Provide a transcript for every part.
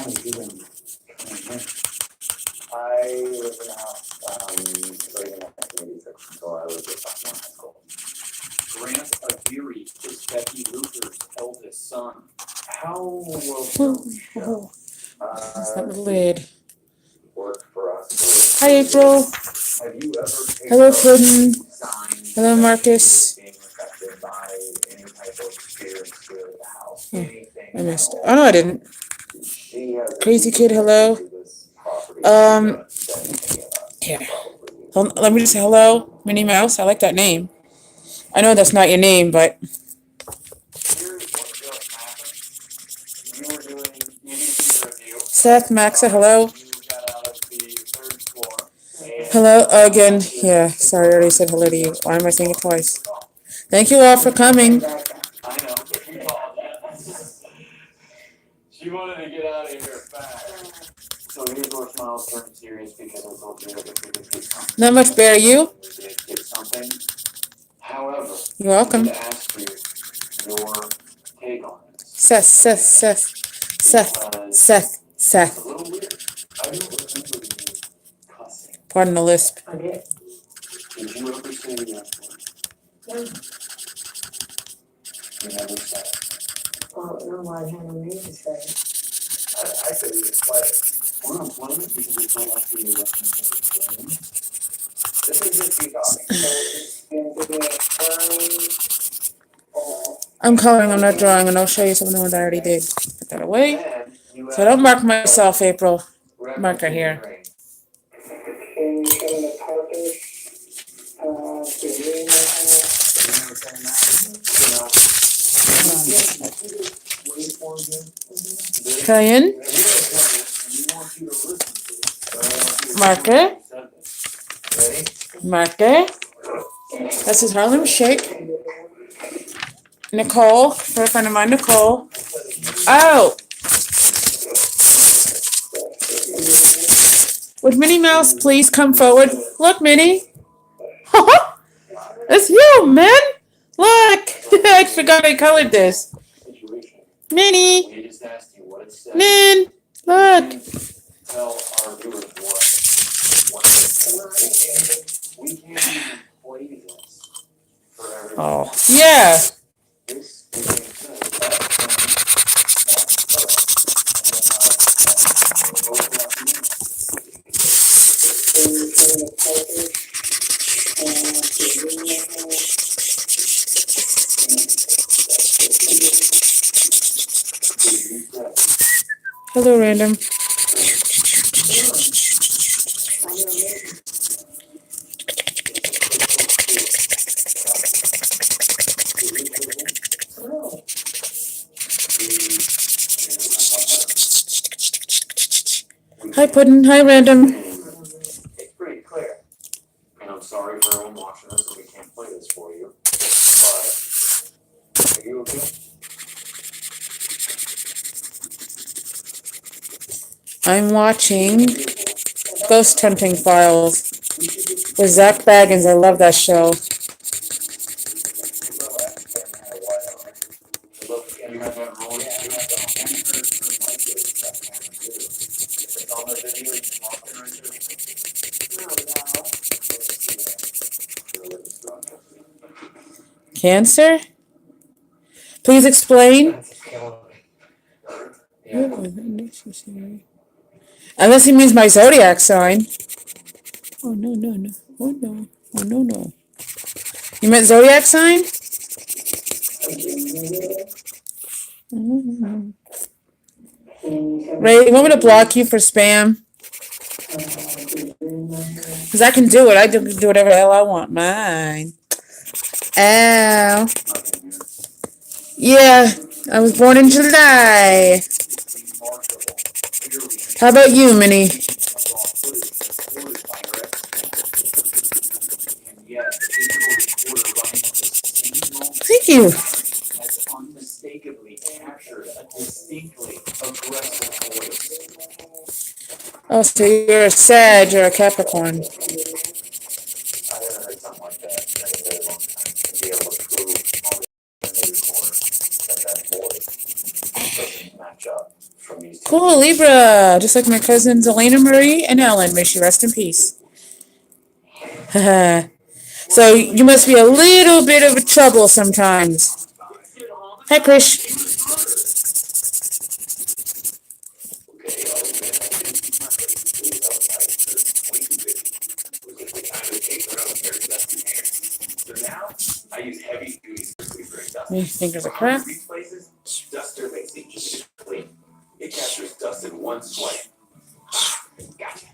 I lived in a house starting in 1986 until I was a sophomore in high school. Grant Aguirre is Becky Luther's eldest son. How will Oh, that's that little lid. Worked for us. Hi, April. Have you ever Hello, Puddin. signs Hello, Marcus. being affected by any type of spirit to the house? Oh, Anything I missed. Oh no, I didn't. Crazy kid. Hello. Here. Let me just say hello, Minnie Mouse. I like that name. I know that's not your name, but Here's what just happened. You were doing EDC review. Seth, Maxa, hello. You got out of the third floor. And Hello again. Yeah, sorry, I already said hello to you. Why am I saying it twice? Thank you all for coming. I know. She apologized. She wanted to get out of here fast. So here's where smiles turn serious because I told you that if we could get something. Not much better, you? We did get something. However, You're welcome. I need to ask you your take on this. Seth. Because it's a little weird. I don't remember you cussing. Pardon the lisp. I did. Did you ever say the F word? You never said it. Well, no, I had no need to say. I could even play it. We're on play it because it's not like we were listening to the game. This is just you talking. I'm coloring, I'm not drawing, and I'll show you some of the ones I already did. Put that away. Then you So I don't mark myself, April. Marker here. Can you show the purpose of the room? Cayenne. Marker. Marker. This is Harlem Shake. Nicole, for a friend of mine, Nicole. Oh! Would Minnie Mouse please come forward? Look, Minnie. It's you, man. Look. I forgot I colored this. Minnie. We just asked you what it said. Min. Look. Tell our viewers what we can't even play this for everyone. Oh, yeah. This is being said. Hello, random. Hi, Puddin'. Hi, random. It's pretty clear. And I'm sorry for everyone watching this, and we can't play this for you. But are you okay? I'm watching Ghost Hunting Files with Zach Baggins. I love that show. You have that roll. It's on the video. It's walking right there. Cancer? Please explain. Unless he means my zodiac sign. Oh, no. Oh, no. Oh, no. You meant zodiac sign? Ray, you want me to block you for spam? Because I can do it. I can do whatever the hell I want. Mine. Ow. Yeah, I was born in July. How about you, Minnie? Thank you. Has unmistakably captured a distinctly aggressive voice. Oh, so you're a Sag or a Capricorn. I haven't heard something like that in a very long time. To be able to prove on the recorder that that voice doesn't match up from these two. Cool, Libra. Just like my cousins Elena Marie and Ellen. May she rest in peace. Haha. So you must be a little bit of a trouble sometimes. Hi, Krish. So now I use heavy duty sweeper and dust. My fingers are cracked. These places, duster makes it easy to clean. It captures dust in one swipe. Gotcha.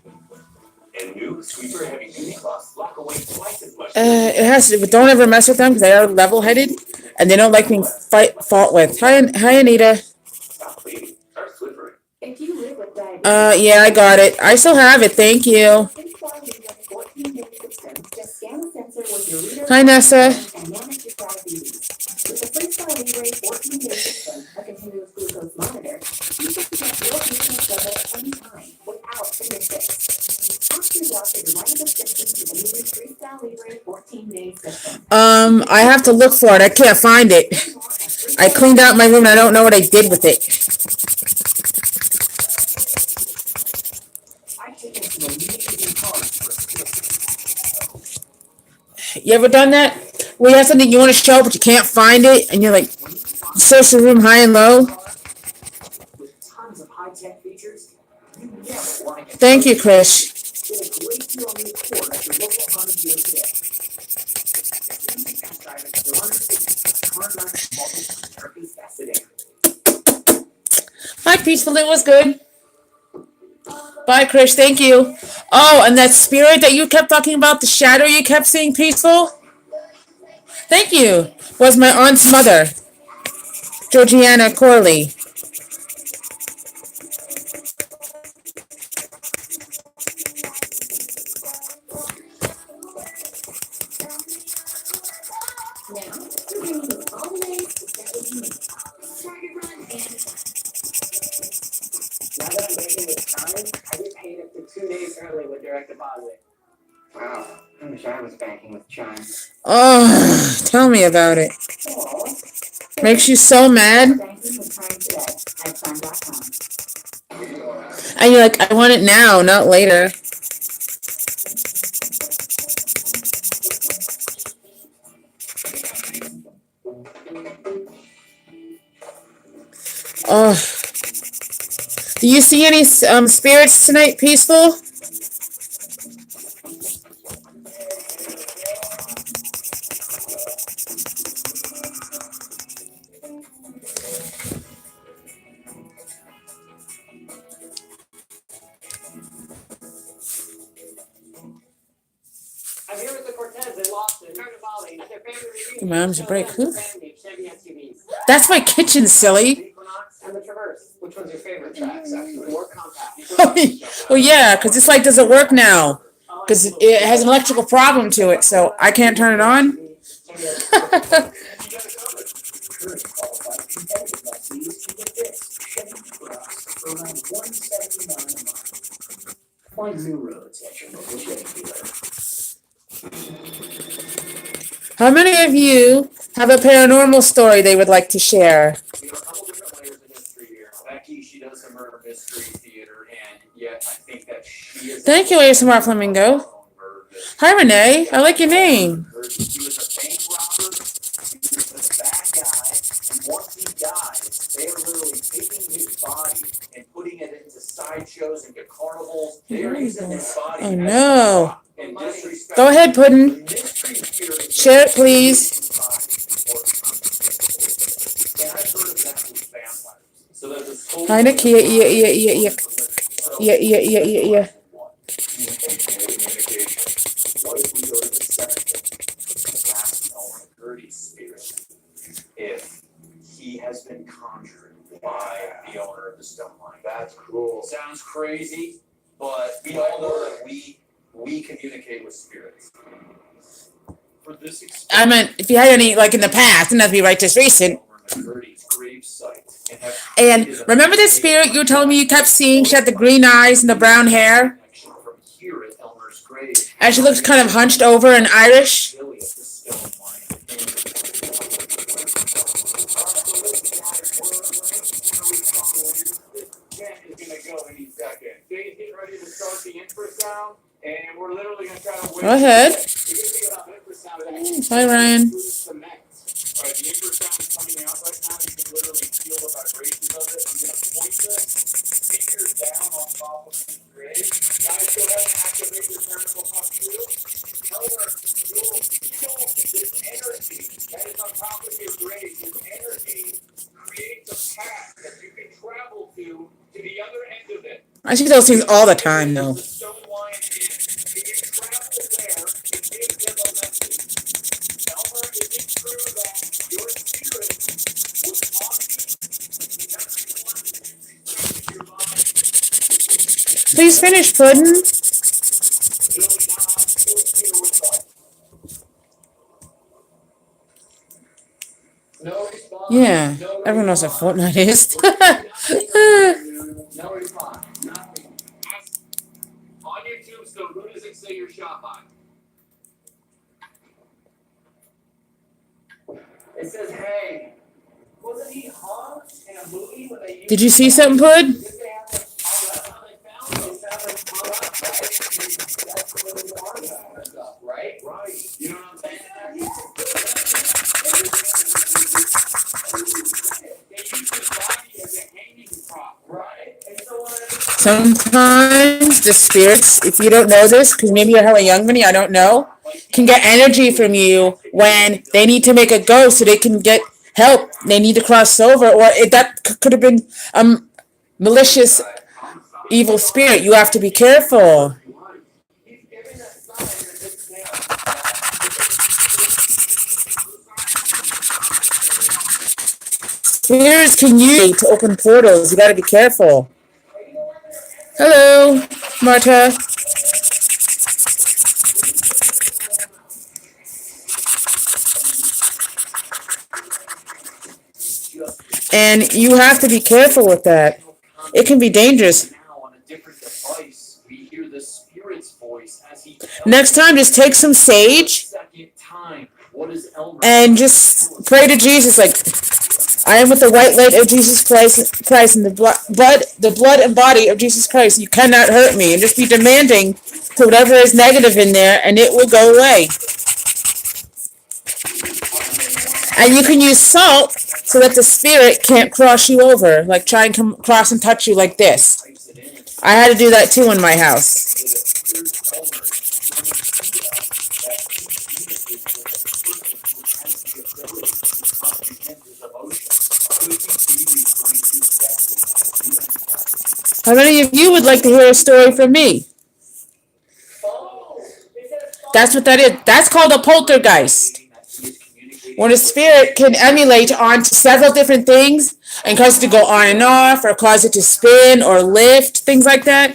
And new sweeper heavy duty cloths lock away twice as much. It has to, but don't ever mess with them because they are level-headed and they don't like being fought with. Hi, Anita. Stop cleaning. Start swippering. If you live with diabetes, Yeah, I got it. I still have it. Thank you. just scan the sensor with your reader Hi, Nessa. and manage your diabetes. With the Freestyle Libre 14-day system, a continuous glucose monitor, you can check your glucose level anytime without the fix. Ask your doctor to write a prescription to the new Freestyle Libre 14-day system. I have to look for it. I can't find it. I cleaned out my room and I don't know what I did with it. You ever done that? Where you have something you want to show but you can't find it and you're like, search the room high and low? With tons of high-tech features, you never want to get Thank you, Krish. Get a great deal on the report at your local haunted dealer today. Hi, Peaceful. It was good. Bye, Krish. Thank you. Oh, and that spirit that you kept talking about, the shadow you kept seeing, Peaceful? Thank you. Was my aunt's mother, Georgiana Corley. Now, you're bringing this all the way to get what you need. Start your run and Now that I'm banking with Chime, I get paid up to 2 days early with direct deposit. Wow, I wish I was banking with Chime. Oh, tell me about it. Aw. Makes you so mad. Banking with Chime today at chime.com. And you're like, I want it now, not later. Oh. Do you see any spirits tonight, Peaceful? I'm here with the Cortez. They lost it. Carnivale at their family reunion. Your mom's a break. Who? Family of Chevy SUVs. That's my kitchen, silly. Equinox and the Traverse. Which one's your favorite tracks, actually? More compact. Well, yeah, because this light doesn't work now. Because it has an electrical problem to it, so I can't turn it on. Find new roads at your local Chevy dealer. How many of you have a paranormal story they would like to share? We have a couple different layers of history here. Becky, she does a murder mystery theater, and yet I think that she is. Thank you, ASMR Flamingo. Hi, Renee. I like your name. He was a bank robber. He was a bad guy. And once he dies, they are literally taking his body and putting it into sideshows and to carnivals. They are using his body. Oh, as no. a prop and disrespecting Go ahead, Puddin'. the mystery theater. Share it, please. And I've heard of that with vampires. So there's this whole. Hi, Nakia. Yeah. Yeah. What if we go to the cemetery and ask Elmer Gertie's spirit if he has been conjured by the owner of the stone line? That's cool. Sounds crazy, but we all know that we communicate with spirits. For this experience, I meant, if you had any, like, in the past, and that'd be right this recent. Gertie's gravesite And remember the spirit you were telling me you kept seeing? She had the green eyes and the brown hair. from here at Elmer's grave. And she looked kind of hunched over and Irish. Billy at the stone line. Go ahead. The good thing about infrasound is actually Hi, Ryan. cement. Alright, the infrasound coming out right now, you can literally feel the vibrations of it. I'm gonna point this speaker down on top of the grid. Guys, go ahead and activate your paranormal talk through. Tell her you'll feel this energy that is on top of your brain. This energy creates a path that you can travel to the other end of it. I see those things all the time, though. The stone lion is. You can travel there and give them a message. Elmer, is it true that your spirit was haunting everyone in your mind? Please finish, Puddin'. Really not still here with us. No response. Yeah, No everyone knows what response. Fortnite is. No response. Nothing. Ask on your tombstone, who does it say you're shot by? It says, hey. Wasn't he hung in a movie when they used Did you see something, Pud? Did they have to that's how they found it? They found it hung up, right? That's the way they are about it stuff, right? Right. You know what I'm saying? They use his body as a hanging prop, right? And so what Sometimes the spirits, if you don't know this, because maybe you're hella young, Vinny, I don't know, can get energy from you when they need to make a go so they can get help. They need to cross over, or that could have been a malicious, evil spirit. You have to be careful. he's giving that sign that this now. Spirits can use to open portals. You got to be careful. Hello, Marta. And you have to be careful with that. It can be dangerous. Now on a different device, we hear the spirit's voice as he tells Next time, just take some sage second time. What is Elmer? and just pray to Jesus, like, I am with the white light of Jesus Christ and the blood and body of Jesus Christ. You cannot hurt me. And just be demanding to whatever is negative in there, and it will go away. And you can use salt so that the spirit can't cross you over, like try and come cross and touch you like this. I had to do that too in my house. How many of you would like to hear a story from me? That's what that is. That's called a poltergeist. When a spirit can emulate onto several different things and cause it to go on and off, or cause it to spin or lift, things like that.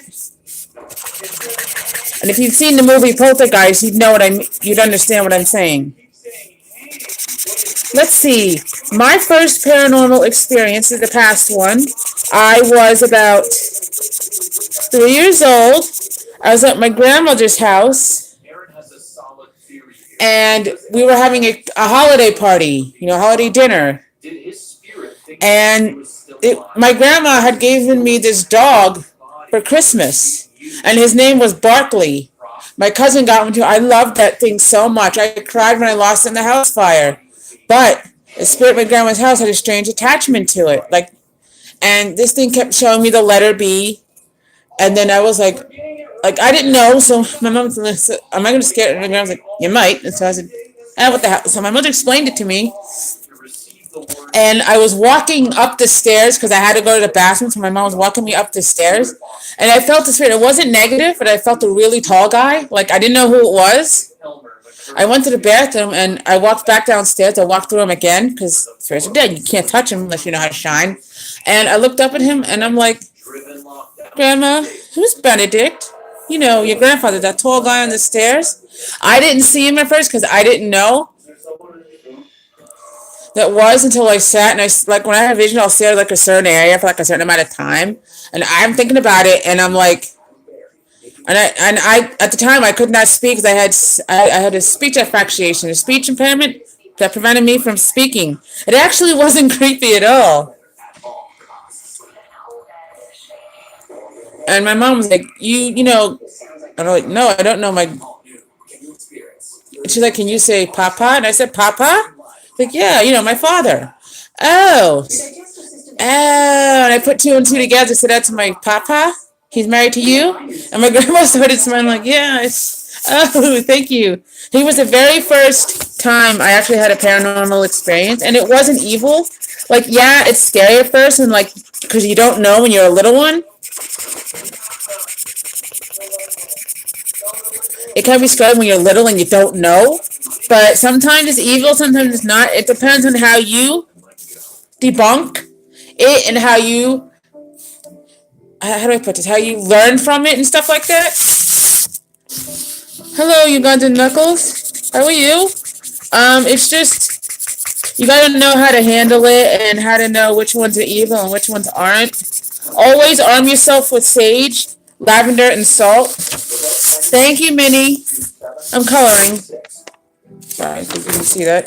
And if you've seen the movie Poltergeist, you'd know you'd understand what I'm saying. Let's see. My first paranormal experience is the past one. I was about 3 years old. I was at my grandmother's house, and we were having a holiday party, holiday dinner. And my grandma had given me this dog for Christmas, and his name was Barkley. My cousin got one too. I loved that thing so much. I cried when I lost it in the house fire. But the spirit of my grandma's house had a strange attachment to it. And this thing kept showing me the letter B. And then I was like I didn't know. So my mom said, am I going to scare it? And my grandma was like, you might. And so I said, what the hell? So my mother explained it to me. And I was walking up the stairs because I had to go to the bathroom. So my mom was walking me up the stairs. And I felt the spirit. It wasn't negative, but I felt a really tall guy. I didn't know who it was. I went to the bathroom and I walked back downstairs. I walked through him again because spirits are dead. You can't touch him unless you know how to shine. And I looked up at him and I'm like, Grandma, who's Benedict? Your grandfather, that tall guy on the stairs. I didn't see him at first because I didn't know that was until I sat and when I have vision, I'll stare at a certain area for a certain amount of time. And I'm thinking about it and I'm like, and I at the time I could not speak because I had a speech asphyxiation, a speech impairment that prevented me from speaking. It actually wasn't creepy at all. And my mom was like, I don't know, I don't know And she's like, can you say Papa? And I said, Papa? Like, yeah, my father. Oh. And I put two and two together, so that's my Papa. He's married to you? And my grandma started smiling like, yeah, oh, thank you. He was the very first time I actually had a paranormal experience, and it wasn't evil. Like, yeah, it's scary at first, and like, because you don't know when you're a little one. It can be scary when you're little and you don't know, but sometimes it's evil, sometimes it's not. It depends on how you debunk it and how you, how do I put this, how you learn from it and stuff like that. Hello, Ugandan Knuckles. How are you? It's just, you gotta know how to handle it and how to know which ones are evil and which ones aren't. Always arm yourself with sage, lavender, and salt. Thank you, Minnie. I'm coloring. Sorry if you can see that.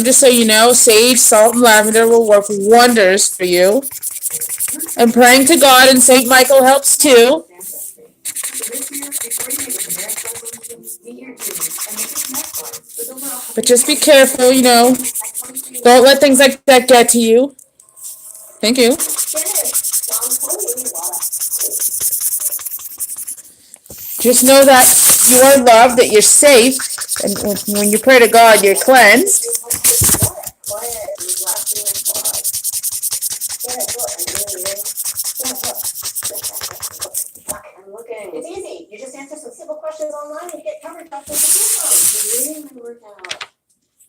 Just so you know, sage, salt, and lavender will work wonders for you. And praying to God and Saint Michael helps too. But just be careful, Don't let things like that get to you. Thank you. Just know that you are loved, that you're safe, and when you pray to God, you're cleansed. It's easy. You just answer some simple questions online and you get covered up with the reading and work out.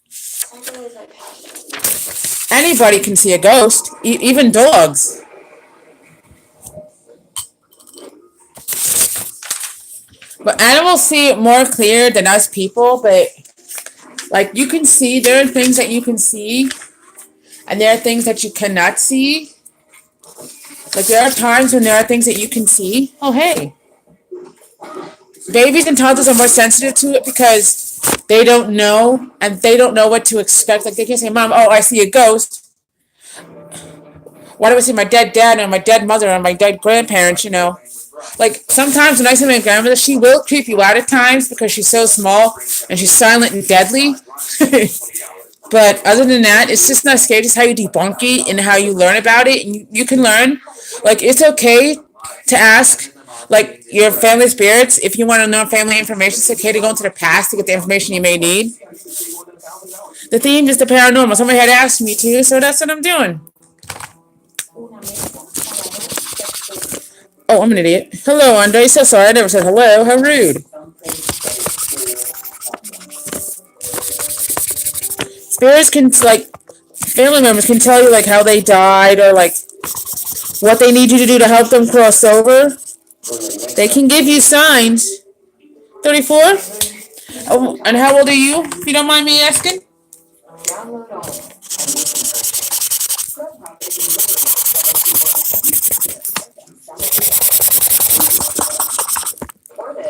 Cycling is my passion. Anybody can see a ghost, even dogs. But animals see it more clear than us people, but like you can see, there are things that you can see, and there are things that you cannot see. Like there are times when there are things that you can see. Oh, hey. Babies and toddlers are more sensitive to it because they don't know, and they don't know what to expect. Like they can say, Mom, oh, I see a ghost. Why do I see my dead dad and my dead mother and my dead grandparents, Like sometimes when I see my grandmother, she will creep you out at times because she's so small and she's silent and deadly. But other than that, it's just not scary. It's how you debunk it and how you learn about it. And you can learn. Like it's okay to ask like your family spirits if you want to know family information. It's okay to go into the past to get the information you may need. The theme is the paranormal. Somebody had asked me to, so that's what I'm doing. Oh, I'm an idiot. Hello, Andre. So sorry, I never said hello. How rude. Spirits can, like, family members can tell you, like, how they died or, like, what they need you to do to help them cross over. They can give you signs. 34? Oh, and how old are you, if you don't mind me asking?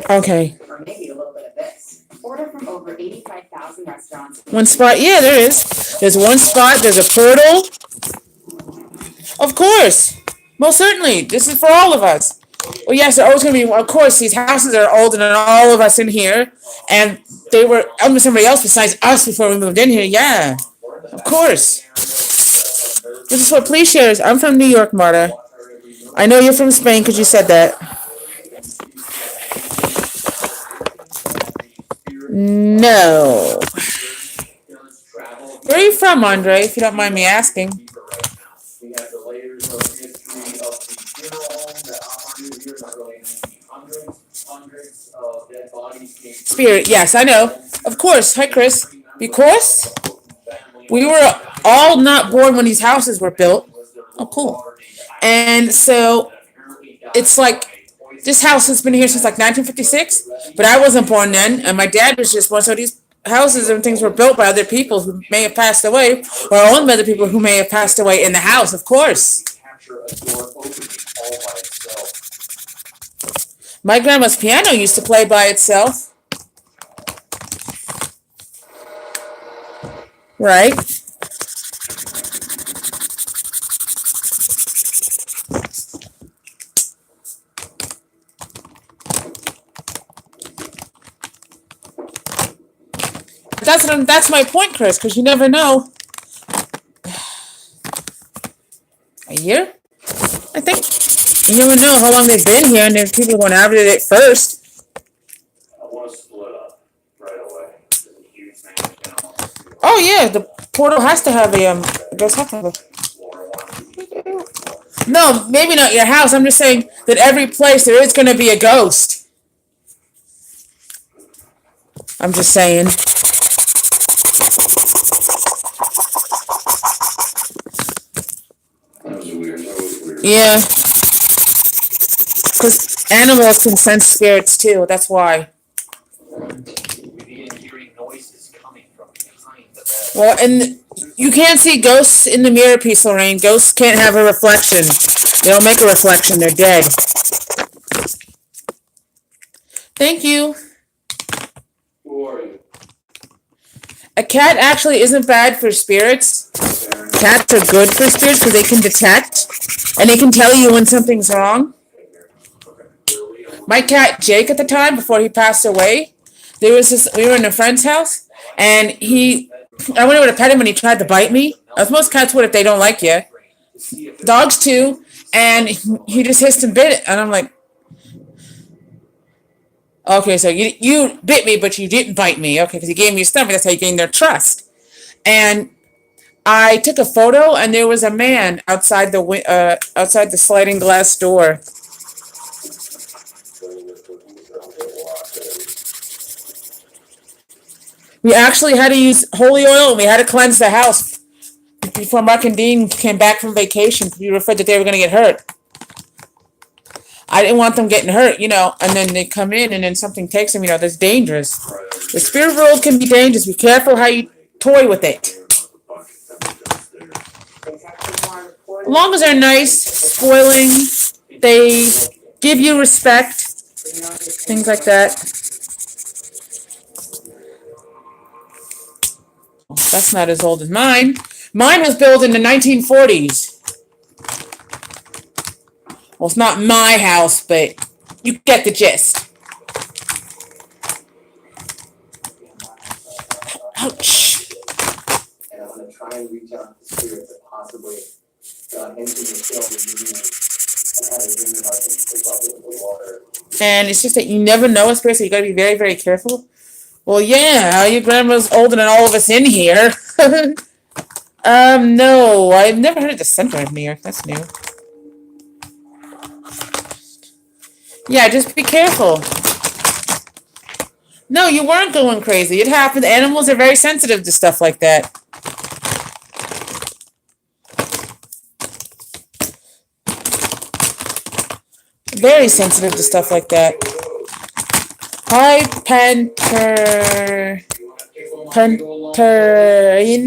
Okay. Or maybe a little bit of this. Order from over 85,000 restaurants. One spot, yeah, there is. There's one spot, there's a portal. Of course. Most certainly. This is for all of us. Well, yes, they're always going to be, of course, these houses are older than all of us in here. And they were owned by somebody else besides us before we moved in here. Yeah, of course. This is what police shares. I'm from New York, Marta. I know you're from Spain because you said that. No. Where are you from, Andre, if you don't mind me asking? Spirit, yes, I know. Of course. Hi, Chris. Because we were all not born when these houses were built. Oh, cool. And so it's like this house has been here since like 1956, but I wasn't born then, and my dad was just born. So these houses and things were built by other people who may have passed away, or owned by other people who may have passed away in the house, of course. My grandma's piano used to play by itself. Right? That's my point, Chris, because you never know. A year? I think. You never know how long they've been here, and there's people going after it first. I want to split up right away. There's a huge mansion down. Oh yeah, the portal has to have a it does have to have a. No, maybe not your house. I'm just saying that every place there is going to be a ghost. I'm just saying. That was weird. Yeah. Because animals can sense spirits too. That's why. We began hearing noises coming from behind the bed. Well, and you can't see ghosts in the mirror piece, Lorraine. Ghosts can't have a reflection. They don't make a reflection. They're dead. Thank you. Who are you? A cat actually isn't bad for spirits. Cats are good for spirits because they can detect and they can tell you when something's wrong. My cat Jake at the time, before he passed away, we were in a friend's house and I went over to pet him and he tried to bite me. As most cats would if they don't like you. Dogs too. And he just hissed and bit it. And I'm like, okay, so you bit me, but you didn't bite me. Okay, because you gave me your stomach. That's how you gain their trust. And I took a photo, and there was a man outside the sliding glass door. We actually had to use holy oil, and we had to cleanse the house before Mark and Dean came back from vacation. We were afraid that they were going to get hurt. I didn't want them getting hurt, and then they come in and then something takes them, that's dangerous. The spirit world can be dangerous. Be careful how you toy with it. As long as they're nice, spoiling, they give you respect, things like that. That's not as old as mine. Mine was built in the 1940s. Well, it's not my house, but you get the gist. Ouch. And I'm going to try and reach out to spirits that possibly got into the film and had a dream about them pick up with the water. And it's just that you never know a spirit, so you got to be very, very careful. Well, yeah, your grandma's older than all of us in here. No, I've never heard of the center of New York. That's new. Yeah, just be careful. No, you weren't going crazy. It happened. Animals are very sensitive to stuff like that. Very sensitive to stuff like that. Hi, Panterina?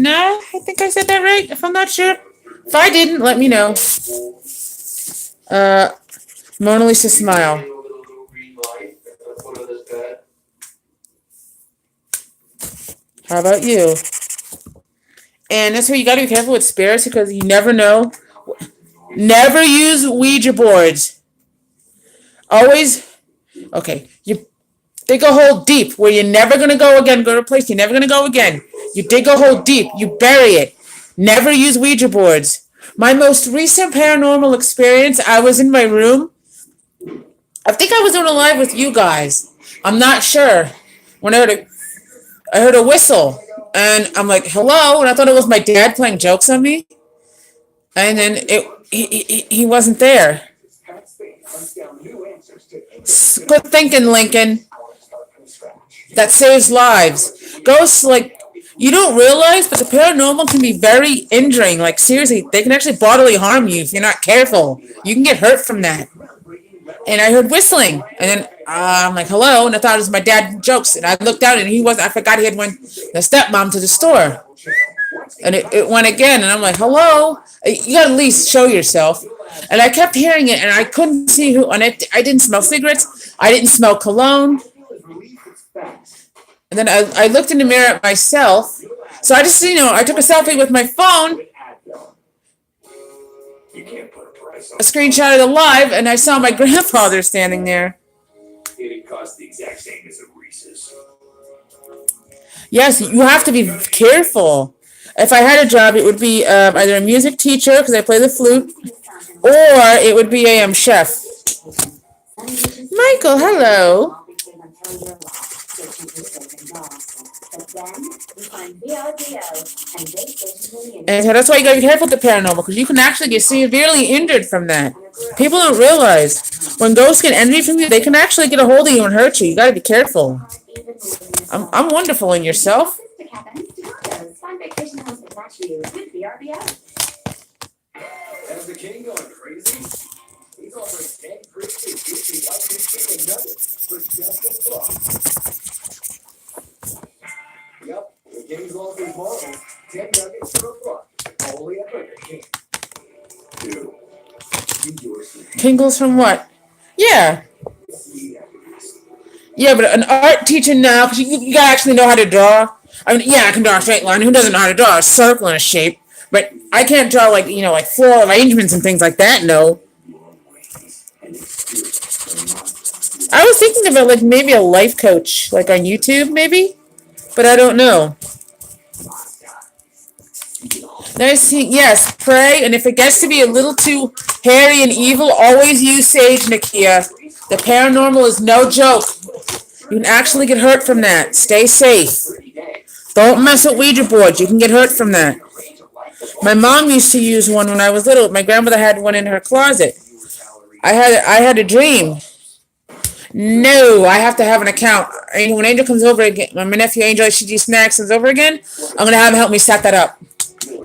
I think I said that right. If I'm not sure. If I didn't, let me know. Mona Lisa smile. How about you? And that's why you gotta be careful with spirits because you never know. Never use Ouija boards. Always, okay, dig a hole deep where you're never gonna go again. Go to a place you're never gonna go again. You dig a hole deep, you bury it. Never use Ouija boards. My most recent paranormal experience, I was in my room. I think I was on a live with you guys. I'm not sure. When I heard a whistle, and I'm like, hello, and I thought it was my dad playing jokes on me. And then he wasn't there. Good thinking, Lincoln. That saves lives. Ghosts, you don't realize, but the paranormal can be very injuring. Like, seriously, they can actually bodily harm you if you're not careful. You can get hurt from that. And I heard whistling, and then I'm like, hello, and I thought it was my dad jokes, and I looked out, and I forgot he had went the stepmom to the store. And it went again, and I'm like, hello, you gotta at least show yourself. And I kept hearing it, and I couldn't see who, and I didn't smell cigarettes, I didn't smell cologne. And then I looked in the mirror at myself, so I just, I took a selfie with my phone, a screenshot of the live, and I saw my grandfather standing there. It'd cost the exact same as a Reese's. Yes, you have to be careful. If I had a job, it would be either a music teacher because I play the flute, or it would be a chef. Michael, hello. And so that's why you gotta be careful with the paranormal, because you can actually get severely injured from that. People don't realize when ghosts get energy from you, they can actually get a hold of you and hurt you. You gotta be careful. I'm wonderful in yourself. Has the king going crazy? He's offering 10 crispy, juicy white meat chicken nuggets for just a buck. Yep, the king's offers marbles, 10 nuggets for a buck. Only at Burger King. Two. Tingles from what? Yeah. Yeah, but an art teacher now, because you gotta actually know how to draw. I mean, yeah, I can draw a straight line. Who doesn't know how to draw a circle and a shape? But I can't draw like floral arrangements and things like that. No. I was thinking about like maybe a life coach, like on YouTube, maybe, but I don't know. Yes, pray, and if it gets to be a little too hairy and evil, always use sage, Nakia. The paranormal is no joke. You can actually get hurt from that. Stay safe. Don't mess with Ouija boards. You can get hurt from that. My mom used to use one when I was little. My grandmother had one in her closet. I had a dream. No, I have to have an account. When Angel comes over again, my nephew Angel, she do snacks comes over again, I'm gonna have him help me set that up.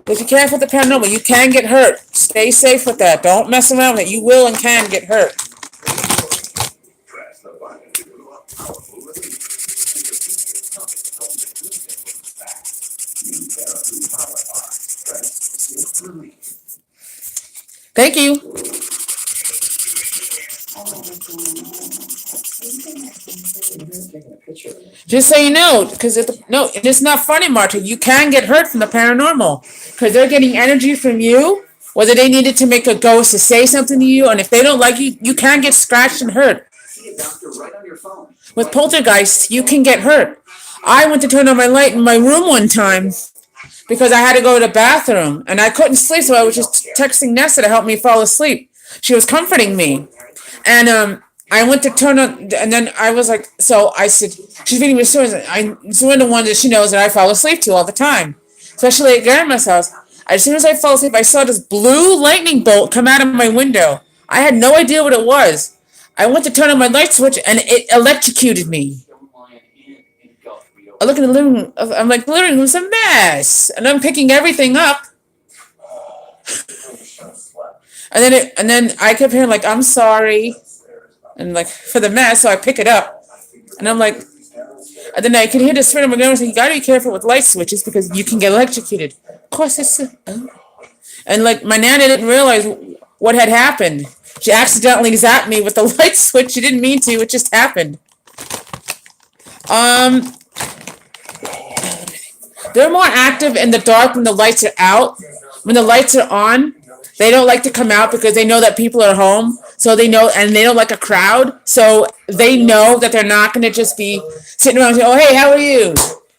But be careful with the paranormal. You can get hurt. Stay safe with that. Don't mess around with it. You will and can get hurt. Thank you. Just so you know, because it's not funny, Marta. You can get hurt from the paranormal because they're getting energy from you, whether they needed to make a ghost to say something to you, and if they don't like you, you can get scratched and hurt. With poltergeists, you can get hurt. I went to turn on my light in my room one time because I had to go to the bathroom and I couldn't sleep, so I was just texting Nessa to help me fall asleep. She was comforting me, and I went to turn on, and then I was like, so I said, she's reading me stories. It's one of the ones that she knows that I fall asleep to all the time, especially at Grandma's house. As soon as I fell asleep, I saw this blue lightning bolt come out of my window. I had no idea what it was. I went to turn on my light switch, and it electrocuted me. I look in the living room. I'm like, the living room's a mess, and I'm picking everything up. And then I kept hearing like, I'm sorry, and like for the mess, so I pick it up, and I'm like, and then I can hear the spirit of my grandma saying, you gotta be careful with light switches because you can get electrocuted. Of course, and like my nana didn't realize what had happened. She accidentally zapped me with the light switch. She didn't mean to. It just happened. They're more active in the dark when the lights are out. When the lights are on, they don't like to come out because they know that people are home. So they know, and they don't like a crowd. So they know that they're not going to just be sitting around and say, oh, hey, how are you?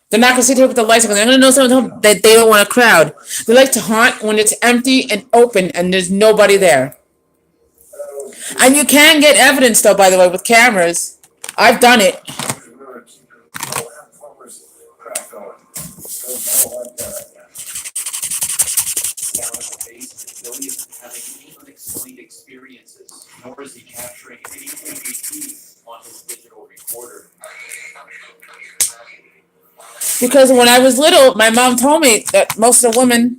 They're not going to sit here with the lights on. They're going to know someone's home that they don't want a crowd. They like to haunt when it's empty and open and there's nobody there. And you can get evidence, though, by the way, with cameras. I've done it. Nor is he capturing any EVPs on his digital recorder. Because when I was little, my mom told me that most of the women,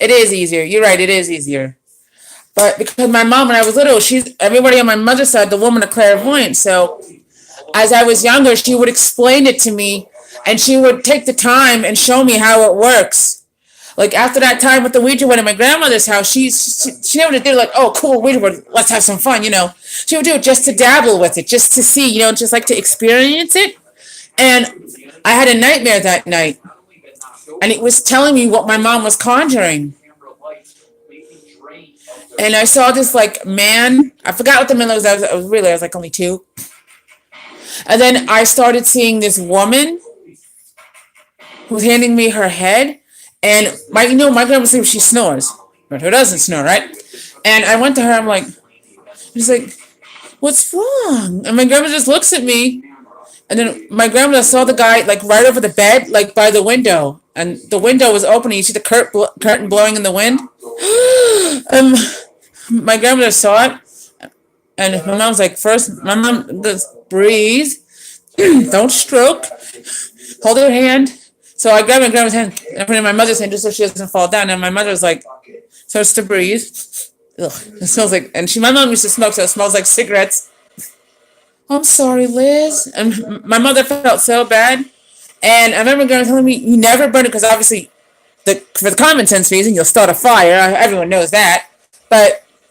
it is easier. You're right, it is easier. But because my mom, when I was little, everybody on my mother's side, the woman, a clairvoyant. So as I was younger, she would explain it to me, and she would take the time and show me how it works. Like after that time with the Ouija board at my grandmother's house, she never did like, oh, cool, Ouija board, let's have some fun, She would do it just to dabble with it, just to see, just like to experience it. And I had a nightmare that night, and it was telling me what my mom was conjuring. And I saw this like man, I forgot what the man was. I was like only 2. And then I started seeing this woman, was handing me her head, and my grandma says she snores, but who doesn't snore, right? And I went to her. I'm like, she's like, "What's wrong?" And my grandma just looks at me, and then my grandma saw the guy like right over the bed, like by the window, and the window was open. And you see the curtain blowing in the wind. um, my grandmother saw it, and my mom's like, first, my mom goes, breathe, don't stroke, hold her hand. So I grabbed my grandma's hand and put it in my mother's hand just so she doesn't fall down. And my mother was like, starts to breathe. Ugh, it smells like, and my mom used to smoke, so it smells like cigarettes. I'm sorry, Liz. And my mother felt so bad. And I remember grandma telling me, you never burn it, because obviously, for the common sense reason, you'll start a fire. Everyone knows that.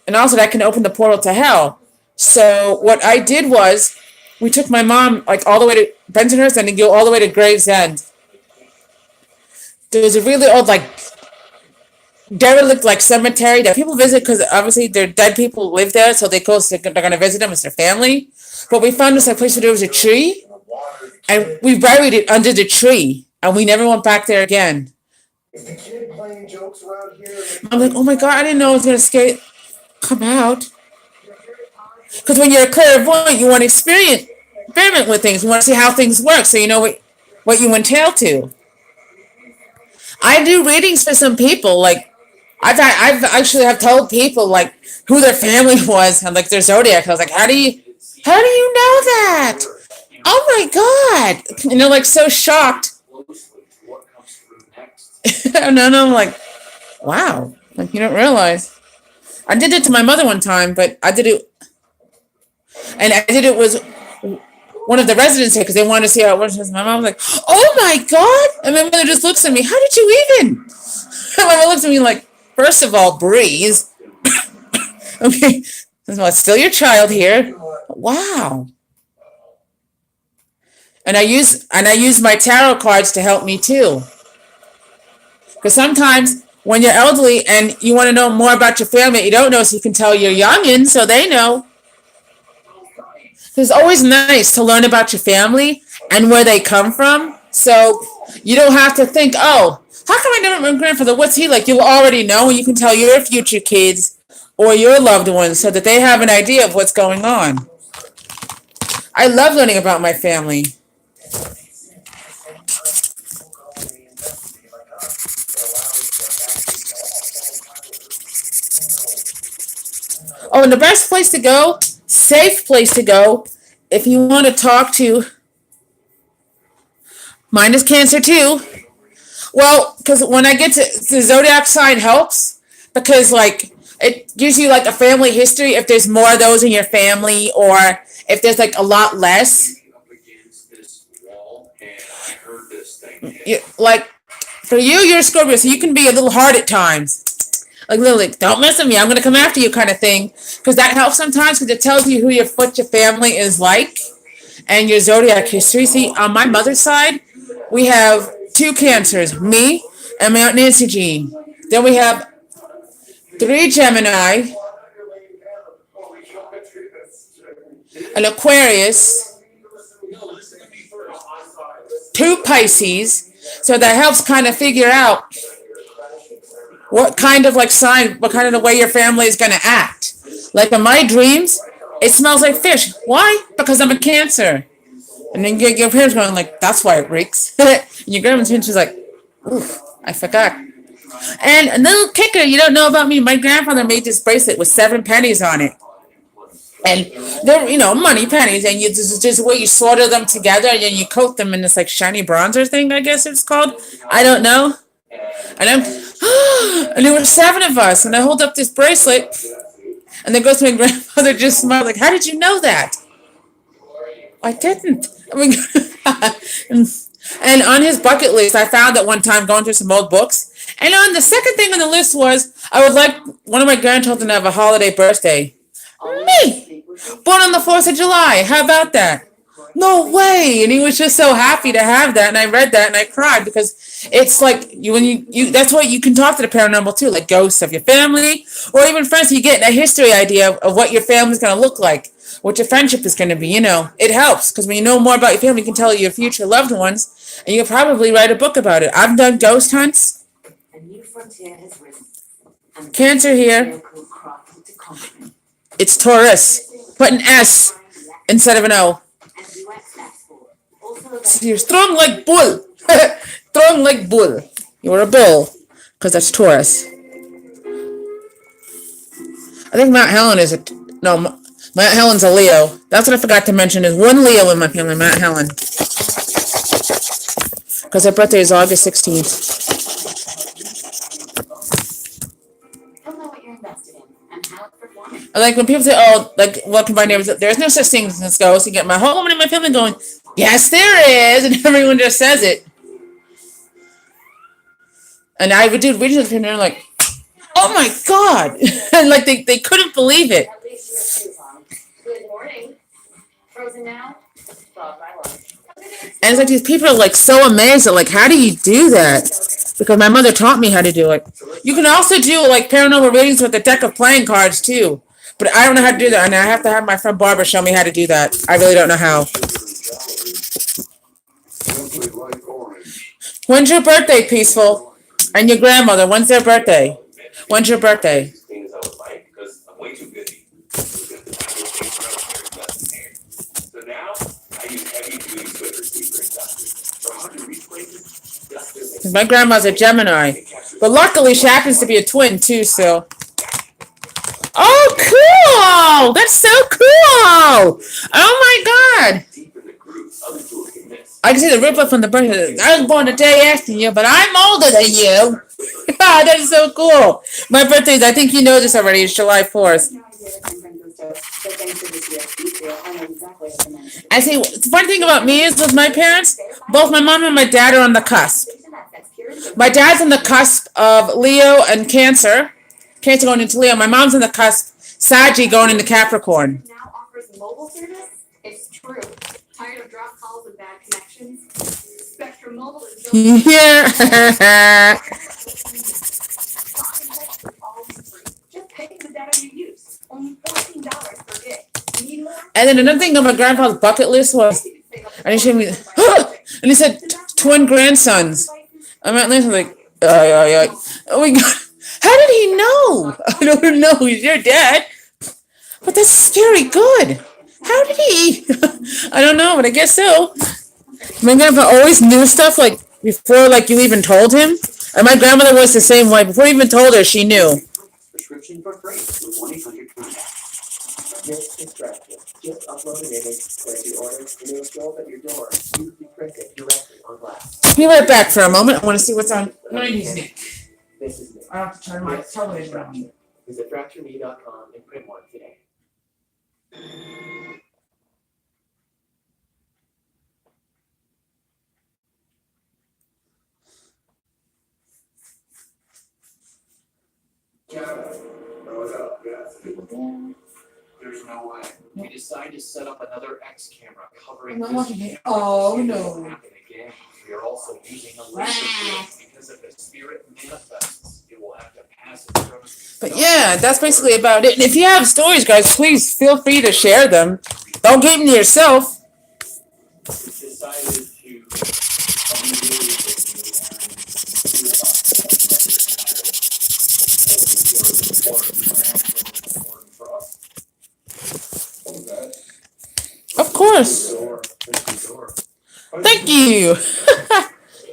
And also that can open the portal to hell. So what I did was, we took my mom like all the way to Bensonhurst and then go all the way to Gravesend. There was a really old like derelict like cemetery that people visit because obviously their dead people live there, so they're going to visit them as their family. But we found this like place where there was a tree, and we buried it under the tree, and we never went back there again. Is the kid playing jokes around here? I'm like, oh my god, I didn't know it was going to come out. Because when you're a clairvoyant, you want to experiment with things. You want to see how things work, so you know what you entail to. I do readings for some people. Like I've actually have told people like who their family was and like their zodiac. I was like, how do you know that? Oh my god! And they're like so shocked. And then I'm like, wow, like you don't realize. I did it to my mother one time, but I did it with one of the residents here because they wanted to see how it was. My mom was like, oh my god! And my mother just looks at me, how did you even? And my mother looks at me like, first of all, breathe. Okay, well, it's still your child here. Wow. And I use my tarot cards to help me too. Because sometimes when you're elderly and you want to know more about your family, you don't know, so you can tell your youngins so they know. It's always nice to learn about your family and where they come from. So you don't have to think, oh, how come I never met my grandfather? What's he like? You'll already know, and you can tell your future kids or your loved ones so that they have an idea of what's going on. I love learning about my family. Oh, and the best place to go, safe place to go, if you want to talk to, mine is Cancer too. Well, because when I get to the zodiac sign helps, because like it gives you like a family history if there's more of those in your family or if there's like a lot less. Like for you, you're a Scorpio, so you can be a little hard at times. Like literally, don't mess with me, I'm going to come after you kind of thing. Because that helps sometimes because it tells you what your family is like and your zodiac history. See, on my mother's side, we have 2 Cancers, me and my Aunt Nancy Jean. Then we have 3 Gemini, an Aquarius, 2 Pisces. So that helps kind of figure out what kind of like sign, what kind of the way your family is going to act. Like in my dreams, it smells like fish. Why? Because I'm a Cancer. And then your parents going like, that's why it reeks. And your grandma's was like, oof, I forgot. And a little kicker you don't know about me, my grandfather made this bracelet with 7 pennies on it. And they're, money pennies, and you just where you sort of them together and then you coat them in this like shiny bronzer thing, I guess it's called. I don't know. And there were 7 of us, and I hold up this bracelet, and then goes to my grandfather, just smiled like, how did you know that? I didn't. I mean, and on his bucket list, I found at one time going through some old books, and on the second thing on the list was, I would like one of my grandchildren to have a holiday birthday. Me! Born on the 4th of July. How about that? No way. And he was just so happy to have that. And I read that and I cried because it's like when you that's what you can talk to the paranormal too, like ghosts of your family or even friends. You get a history idea of what your family's going to look like, what your friendship is going to be. It helps because when you know more about your family, you can tell your future loved ones And you could probably write a book about it. I've done ghost hunts. A new frontier has risen. And Cancer here. miracle crafted to conquer it. It's Taurus. Put an S instead of an O. And UX export. Also So you're strong like bull. Strong like bull. You're a bull. Because that's Taurus. I think Mount Helen is a... No, Mount Helen's a Leo. That's what I forgot to mention. There's one Leo in my family, Mount Helen. Because her birthday is August 16th. You'll know what you're invested in and how it's performing. I like when people say, oh, like, welcome to my neighbors. There's no such thing as ghosts. You get my whole woman in my family going, yes, there is. And everyone just says it. And I would do videos and they're like, oh my God. And like they couldn't believe it. At least you're coupon. Good morning. Frozen now? Thought I was. And it's like these people are like so amazed at like, how do you do that? Because my mother taught me how to do it. You can also do like paranormal readings with a deck of playing cards too. But I don't know how to do that. And I have to have my friend Barbara show me how to do that. I really don't know how. When's your birthday, Peaceful? And your grandmother, when's their birthday? When's your birthday? Clean as I would like because I'm way too busy. So now I use heavy duty Twitter secret stuff. For 100 replays, just to My grandma's a Gemini. But luckily she happens to be a twin too, so. Oh, cool! That's so cool! Oh my God! deep in the groove. Other tools can miss. I can see the ripple from the birthday. I was born the day after you, but I'm older than you. That is so cool. My birthday is, I think you know this already, it's July 4th. No idea if I'm going to but thanks for this USB, I know exactly what to manage. I see, the funny thing about me is with my parents, both my mom and my dad are on the cusp. My dad's on the cusp of Leo and Cancer. Cancer going into Leo. My mom's on the cusp, Saggy going into Capricorn. Now offers mobile service? It's true. Tired of drop calls and bad connections? Spectrum Mobile is built Yeah. Just pay the data you use. Only $14 per gig. Need more? And then another thing on my grandpa's bucket list was, and he showed me, and he said twin grandsons. I'm at least like, oh my God, how did he know? I don't know, he's your dad, but that's scary good. How did he? I don't know, but I guess so. My grandpa always knew stuff like before, like you even told him. And my grandmother was the same way. Before you even told her, she knew. Prescription for free with 1-800 contact. This distraction. Just upload an image, place your order, and it'll show up at your door. You can print it directly on glass. Be right back for a moment. I want to see what's on 90s Nick. This is Nick. I have to turn my This television on. distraction. Visit fractureme.com and print one today. There's no way. We decide to set up another X camera covering I'm not this watching it. camera. Oh, It no. won't happen again. We are also using a laser field because if the spirit manifests, it will have to pass it through. But yeah, that's basically about it. And if you have stories, guys, please feel free to share them. Don't keep them to yourself. Decided to undo Of course. Thank you.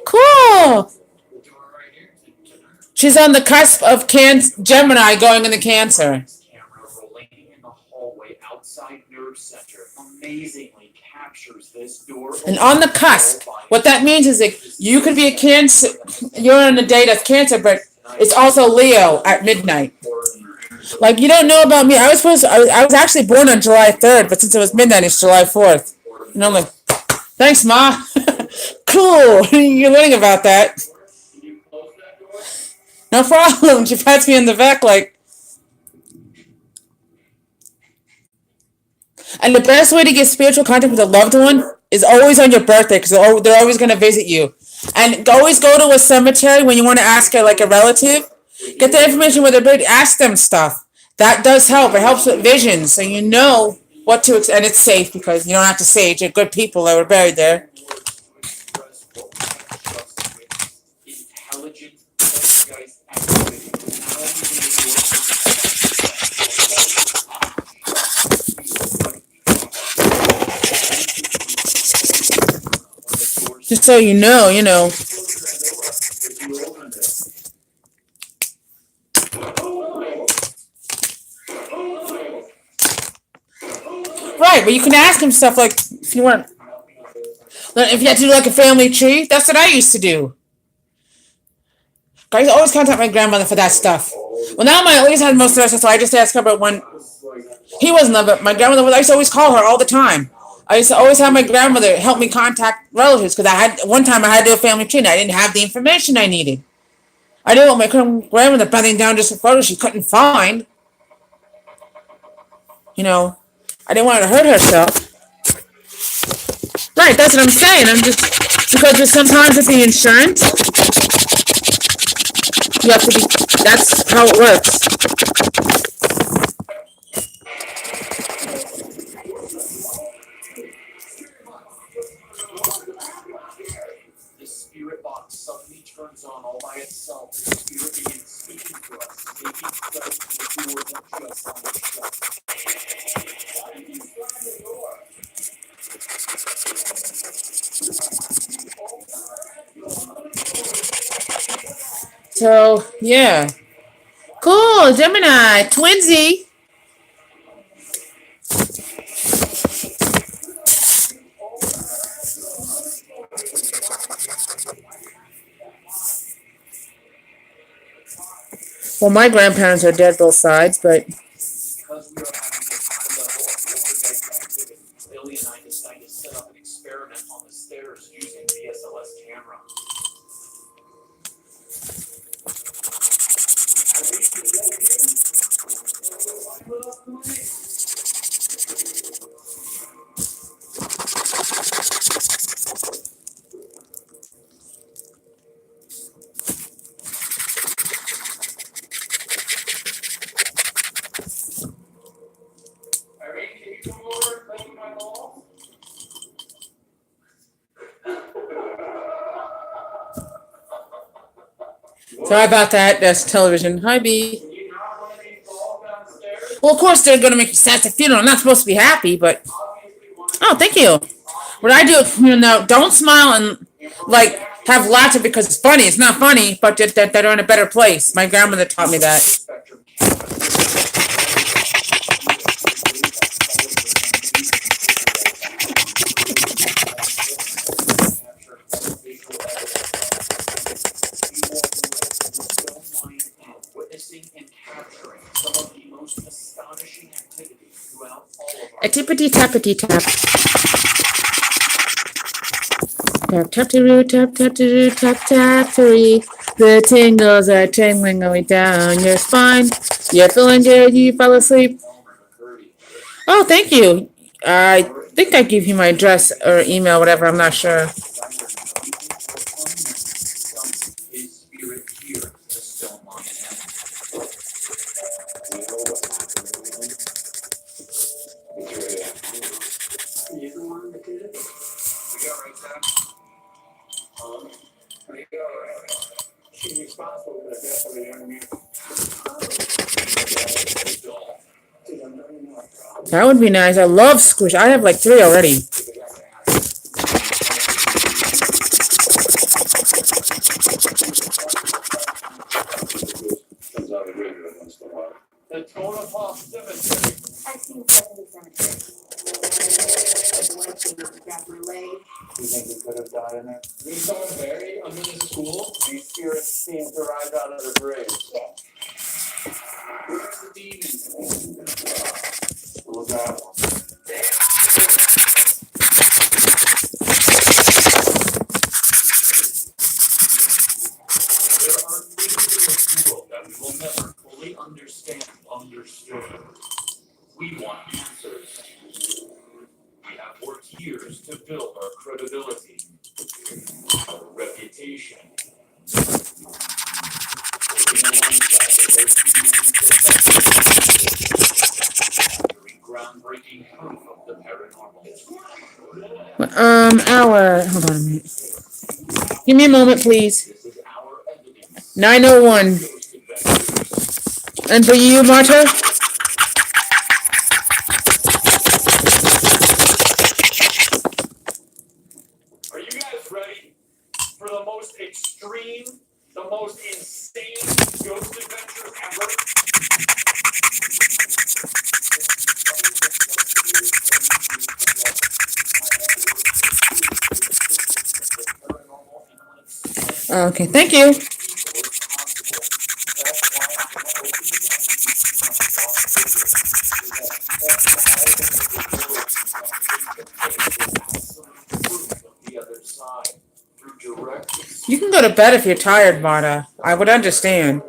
Cool. She's on the cusp of Gemini going into Cancer. Camera rolling in the hallway outside nerve center amazingly captures this door. And on the cusp, what that means is that you could be a Cancer, you're on a date of Cancer, but it's also Leo at midnight. Like, you don't know about me. I was actually born on July 3rd, but since it was midnight, it's July 4th. And I'm like, thanks, Ma. Cool. You're learning about that. No problem. She pats me on the back like. And the best way to get spiritual contact with a loved one is always on your birthday because they're always going to visit you. And always go to a cemetery when you want to ask like a relative. Get the information where they're buried. Ask them stuff. That does help. It helps with visions, so you know what to and it's safe because you don't have to sage. They're good people that were buried there. Just so you know, Right, but you can ask him stuff like if you want, if you had to do like a family tree. That's what I used to do. I always contact my grandmother for that stuff. Well, now my always had most of the stuff, so I just ask her. But when he wasn't there, but my grandmother was, I used to always call her all the time. I used to always have my grandmother help me contact relatives because one time I had to do a family tree and I didn't have the information I needed. I didn't want my grandmother bending down just for photos she couldn't find. I didn't want her to hurt herself. Right, that's what I'm saying. I'm just because sometimes with the insurance, you have to be. That's how it works. The spirit box suddenly turns on all by itself. The spirit begins speaking to us, making credit to the door that just on the shelf. So yeah, cool, Gemini, twinsy. Well, my grandparents are dead both sides, but Because we are having this high level of poltergeist activity, Billy and I decided to set up an experiment on the stairs using DSLS camera. sorry about that. That's television. Hi, B. Well, of course they're gonna make you sad at the funeral. I'm not supposed to be happy, but thank you. What I do, don't smile and like have laughter because it's funny. It's not funny, but that they're in a better place. My grandmother taught me that. Spectrum camera. Witnessing and capturing some of the most astonishing activity throughout all of our A tippity tappity tap. Tap tap to tap tap to tap tap to. The tingles are tingling going down your spine. You're feeling good. You fell asleep. Oh, thank you. I think I gave you my address or email, whatever. I'm not sure. his spirit here, the stone lion. You're the one that did it. We got right there. She's responsible for the death of the young man. That would be nice. I love squish. I have like 3 already. The total cost cemetery. I've seen so many cemeteries. The one thing with the cabriolet. You think he could have died in there? We someone buried under the school. These spirits seem to rise out of the grave. Where's the demon? What was that one? There are things in this world that we will never fully understood. We want answers. We have worked years to build our credibility, our reputation. Groundbreaking proof of the paranormal. Hour. Hold on a minute. Give me a moment, please. This is our evidence. 9:01. And for you, Marta? Are you guys ready for the most extreme, the most insane ghost adventure ever? Okay, thank you. You can go to bed if you're tired, Marta. I would understand.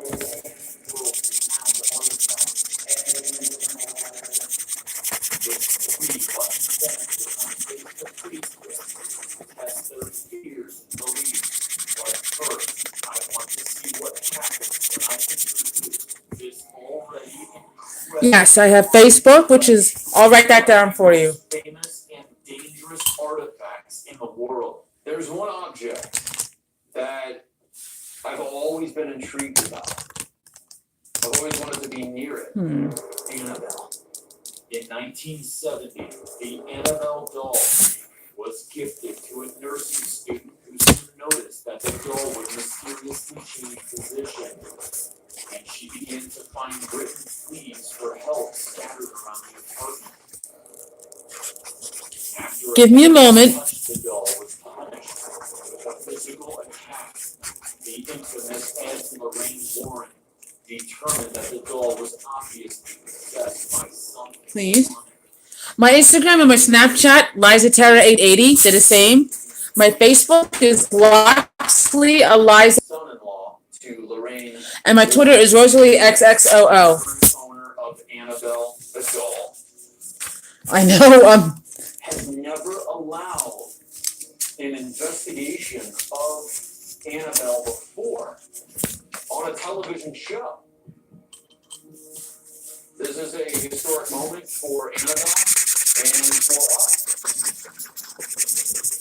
Yes, I have Facebook, which is, I'll write that down for you. Famous and dangerous artifacts in the world. There's one object that I've always been intrigued about. I've always wanted to be near it. Annabelle. In 1970, the Annabelle doll was gifted to a nursing student who soon noticed that the doll would mysteriously change position, and she began to find written pleas for help scattered around the apartment. After Give me a moment. the doll was punished with a physical attack, the infamous Ed Lorraine Warren determined that the doll was obviously possessed by something. Please. My Instagram and my Snapchat, LizaTerra880, they're the same. My Facebook is Loxley Eliza, Son-in-law to Lorraine, and my Twitter is RosalieXXOO. owner of Annabelle the doll, I know, has never allowed an investigation of Annabelle before on a television show. This is a historic moment for Annabelle and for us.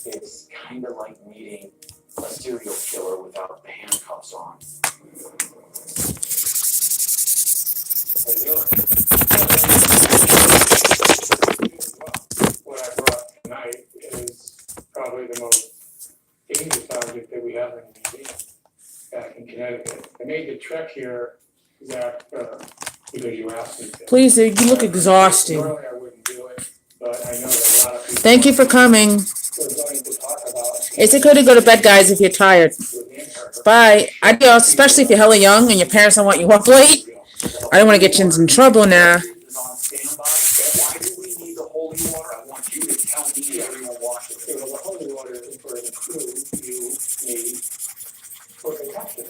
It's kind of like meeting a serial killer without the handcuffs on. How you doing? What I brought tonight is probably the most dangerous object that we have in the museum back in Connecticut. I made the trek here, Zach, because you asked me to. please, you look exhausted. Normally I wouldn't do it, but I know that a lot of people. Thank you for coming. We're going to talk about. It's okay to go to bed, guys, if you're tired. Bye. Adios, especially if you're hella young and your parents don't want you up late. I don't want to get you in trouble now. Is on standby. Why do we need the holy water? I want you to tell me everyone watching. So the holy water is for the crew, you, me, for protection.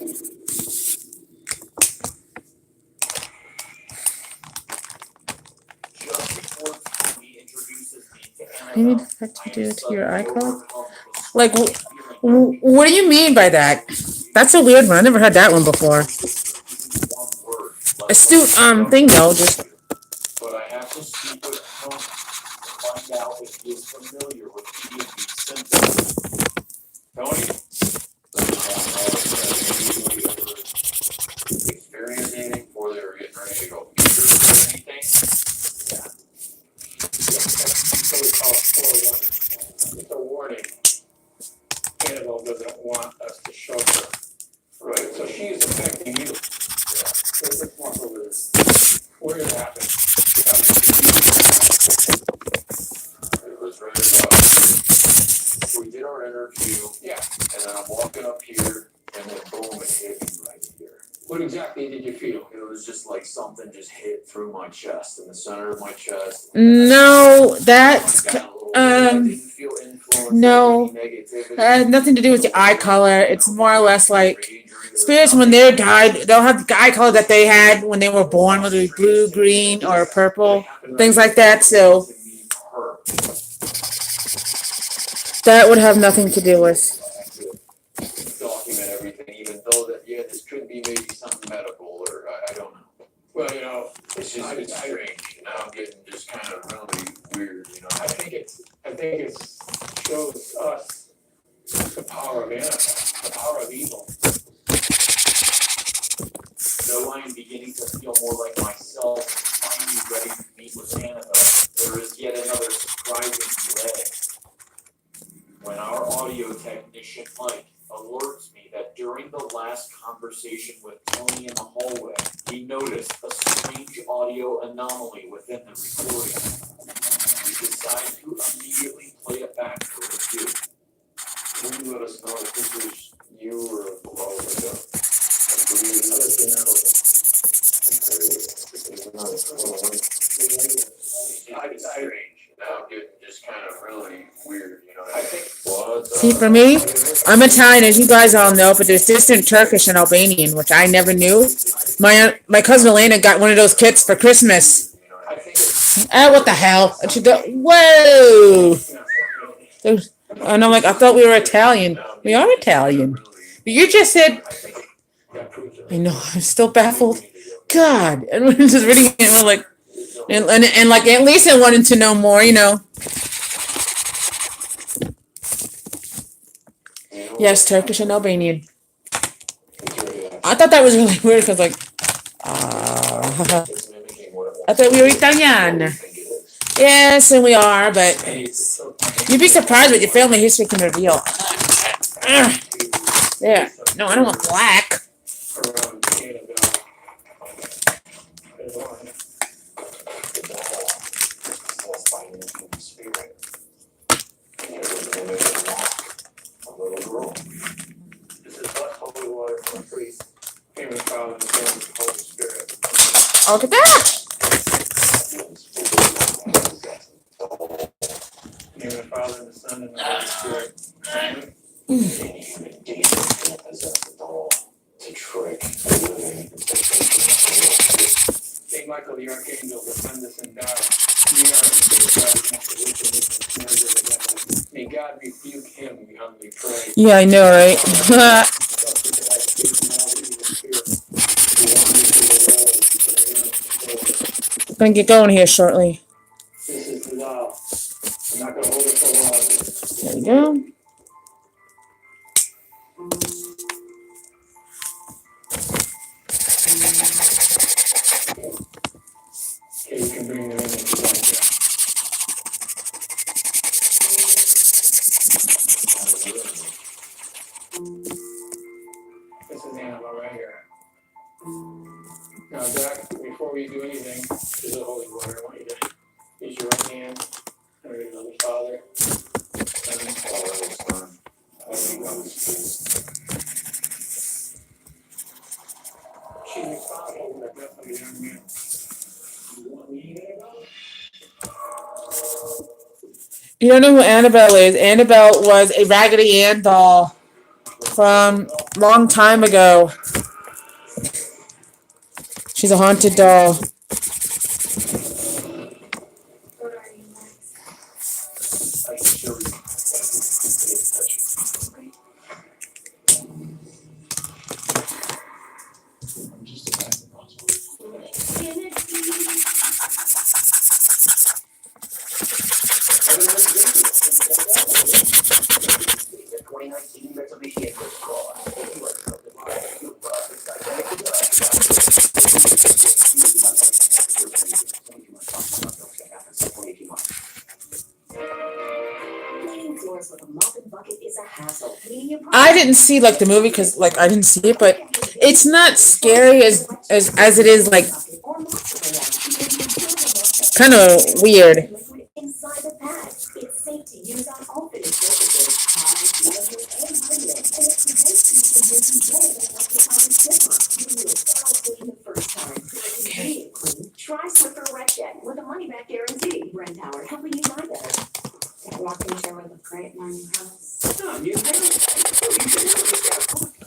Just before Tommy introduces me to Maybe Annabelle, it has to do with your iCloud? Like, what do you mean by that? That's a weird one. I never heard that one before. Astute thing though, just But I have to speak with Tony to find out if he is familiar with any of these symptoms. Tony? Experience anything before they were getting ready to go Peter or anything? Yeah. So we call it 411. It's a warning. Annabelle doesn't want us to show her. Right. So she is affecting you. Let's walk over this. Where it happened. It was right about. So we did our interview. Yeah. And then I'm walking up here, and then boom, it hit me right here. What exactly did you feel? It was just like something just hit through my chest, in the center of my chest. no, that's I didn't feel influenced no. by any negativity. It has nothing to do with your eye color. It's more or less like spirits when they're died, they'll have the eye color that they had when they were born, whether it be blue, green, or purple, things like that. So that would have nothing to do with. Document everything, even though that, yeah, this could be maybe something medical, or I don't know. Well, you know, It's just, it's strange, now I'm getting just kind of really weird, you know? I think it shows us the power of Annabelle, the power of evil. Though I am beginning to feel more audio anomaly within the recording. We decide to immediately play it back for review. Will you let us know if this is you or below the gun? It's strange. Now getting just kind of really weird, you know. I think See, for me, I'm Italian, as you guys all know, but there's distant Turkish and Albanian, which I never knew. My cousin Elena got one of those kits for Christmas. I think it's Ah, what the hell? And she go, whoa! And I'm like, I thought we were Italian. We are Italian. But you just said, I know, I'm still baffled. God, and we're just reading it, we're like, and like at least I wanted to know more, you know. Yes, Turkish and Albanian. I thought that was really weird because, like, I thought we were Italian. Yes, and we are, but you'd be surprised what your family history can reveal. There. No, I don't want black. Around Canada. There's one. this is what holy water from a priest. Name of the Father, and the Son, and the Holy Spirit. Oh, look at that. Name of the Father, and the Son, and the Holy Spirit. Amen. Saint Michael the Archangel, defend us in battle. We are may God rebuke him, we humbly pray. Yeah, I know, right? Gonna get going here shortly. This is the law. I'm not gonna hold it for long. There we go. Okay, you can bring them in if you like, yeah. This is Annabelle right here. Now, Zach, before we do anything, this is a holy water. I want you to use your right hand and read another Father. She may follow, but definitely young man. You want me to get it out? You don't know who Annabelle is? Annabelle was a Raggedy Ann doll from a long time ago. She's a haunted doll. What are you next? I can show you. The 2019 Mitsubishi Equinox. Cleaning floors with a mop and bucket is a hassle. Cleaning your I didn't see like the movie because like I didn't see it, but it's not scary as it is like kind of weird. Inside the pad, it's safe to use on all finished surfaces, pads, measures, and hardware, and it's supposed to use better than occupied Swiffer. You do a thorough clean the first time. For a convenient clean, try Swiffer Wet Jet with a money-back guarantee. Brent Howard, helping you buy better. That rocking chair would look great in our new house. No, you can. You can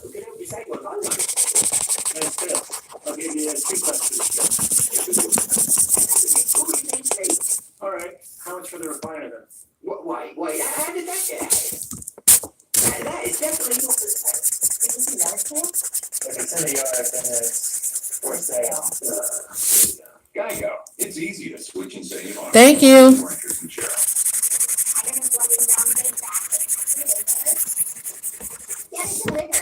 look at every site one online. Nice deal. I'll give you 2 questions. All right, how much for the recliner then? Why, how did that get added? That is definitely your perspective. Is this a medical? If it's in the yard, then it's for sale. Geico, it's easy to switch and save on. Thank you. Renters and sheriff. Get it delivered.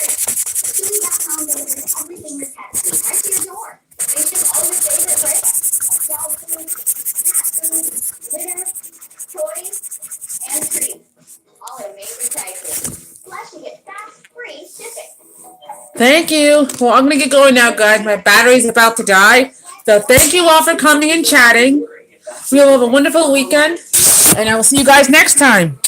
Chewy.com delivers everything this pet food right to your door. Features all your favorite brands. Dog food, cat food, litter, toys, and treats. All at amazing prices. Plus, you get fast, free shipping. Thank you. Well, I'm gonna get going now, guys. My battery's about to die. So thank you all for coming and chatting. We will have a wonderful weekend, and I will see you guys next time.